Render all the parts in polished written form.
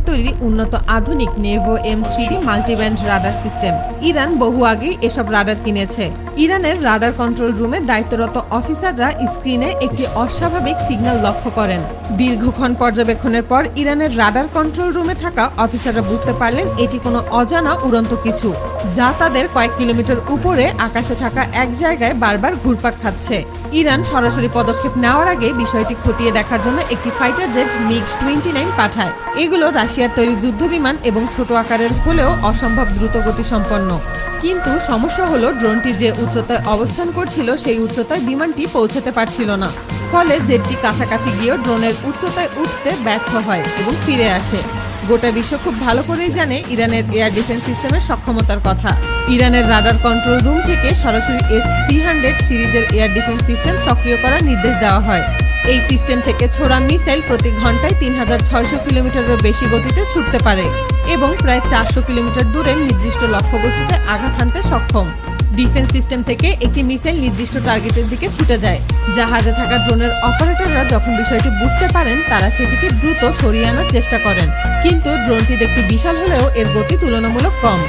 তৈরি উন্নত আধুনিক নেভো M3D multiband radar system. Iran বহু আগেই এসব রাডার কিনেছে। ইরানের রাডার কন্ট্রোল রুমে দায়িত্বরত অফিসাররা স্ক্রিনে একটি অস্বাভাবিক সিগন্যাল লক্ষ্য করেন। দীর্ঘক্ষণ পর্যবেক্ষণের পর ইরানের রাডার কন্ট্রোল রুমে থাকা অফিসাররা বুঝতে পারলেন এটি কোনো অজানা উড়ন্ত কিছু, যা তাদের কয়েক কিলোমিটার উপরে আকাশে থাকা এক জায়গায় বারবার ঘুরপাক খাচ্ছে। ইরান সরাসরি পদক্ষেপ নেওয়ার আগে বিষয়টি খতিয়ে দেখার জন্য একটি ফাইটার জেট MiG-29 পাঠায়। এগুলো রাশিয়ার তৈরি যুদ্ধবিমান এবং ছোট আকারের হলেও অসম্ভব দ্রুতগতি সম্পন্ন। কিন্তু সমস্যা হলো ড্রোনটি যে উচ্চতায় অবস্থান করছিল সেই উচ্চতায় বিমানটি পৌঁছাতে পারছিল না। ফলে জেটটি কাছাকাছি গিয়েও ড্রোনের উচ্চতায় উঠতে ব্যর্থ হয় এবং ফিরে আসে। গোটা বিশ্ব খুব ভালো করেই জানে ইরানের এয়ার ডিফেন্স সিস্টেমের সক্ষমতার কথা। ইরানের রাডার কন্ট্রোল রুম থেকে সরাসরি S-300 সিরিজের এয়ার ডিফেন্স সিস্টেম সক্রিয় করার নির্দেশ দেওয়া হয়। এই সিস্টেম থেকে ছোড়া মিসাইল প্রতি ঘন্টায় 3600 কিলোমিটারেরও বেশি গতিতে ছুটতে পারে এবং প্রায় 400 কিলোমিটার দূরের নির্দিষ্ট লক্ষ্যবস্তুতে আঘাত হানতে সক্ষম। ডিফেন্স সিস্টেম থেকে একটি মিসাইল নির্দিষ্ট টার্গেটের দিকে ছুটে যায়। জাহাজে থাকা ড্রোনের অপারেটররা যখন বিষয়টি বুঝতে পারেন, তারা সেটিকে দ্রুত সরিয়ে আনার চেষ্টা করেন। কিন্তু ড্রোনটি দেখতে বিশাল হলেও এর গতি তুলনামূলক কম,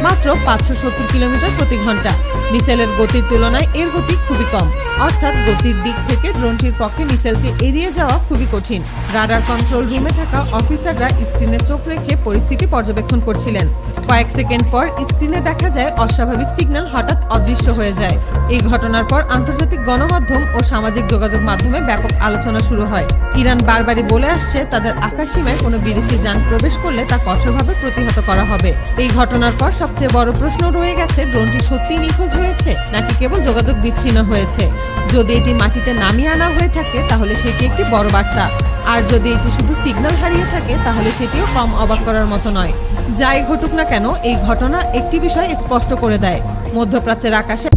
মাত্র 570 কিলোমিটার প্রতি ঘন্টা। মিসাইলের গতির তুলনায় এর গতি খুবই কম, অর্থাৎ গতির দিক থেকে ড্রোনটির পক্ষে মিসাইলকে এড়িয়ে যাওয়া খুবই কঠিন। রাডার কন্ট্রোল রুমে থাকা অফিসাররা স্ক্রিনে চোখ রেখে পরিস্থিতি পর্যবেক্ষণ করছিলেন। কয়েক সেকেন্ড পর স্ক্রিনে দেখা যায় অস্বাভাবিক সিগন্যাল হঠাৎ অদৃশ্য হয়ে যায়। এই ঘটনার পর আন্তর্জাতিক গণমাধ্যম ও সামাজিক যোগাযোগ মাধ্যমে ব্যাপক আলোচনা শুরু হয়। ইরান বারবারই বলে আসছে, তাদের আকাশসীমায় কোনো বিদেশি যান প্রবেশ করলে তা কঠোরভাবে প্রতিহত করা হবে। এই ঘটনার পর সবচেয়ে বড় প্রশ্ন রয়ে গেছে, ড্রোনটি সত্যিই নিখোঁজ হয়েছে নাকি কেবল যোগাযোগ বিচ্ছিন্ন হয়েছে। যদি এটি মাটিতে নামিয়ে আনা হয়ে থাকে তাহলে সেটি একটি বড় বার্তা, আর যদি এটি শুধু সিগন্যাল হারিয়ে থাকে তাহলে সেটিও কম অবাক করার মতো নয়। যাই ঘটুক না কেন, এই ঘটনা একটি বিষয় স্পষ্ট করে দেয়, মধ্যপ্রাচ্যের আকাশে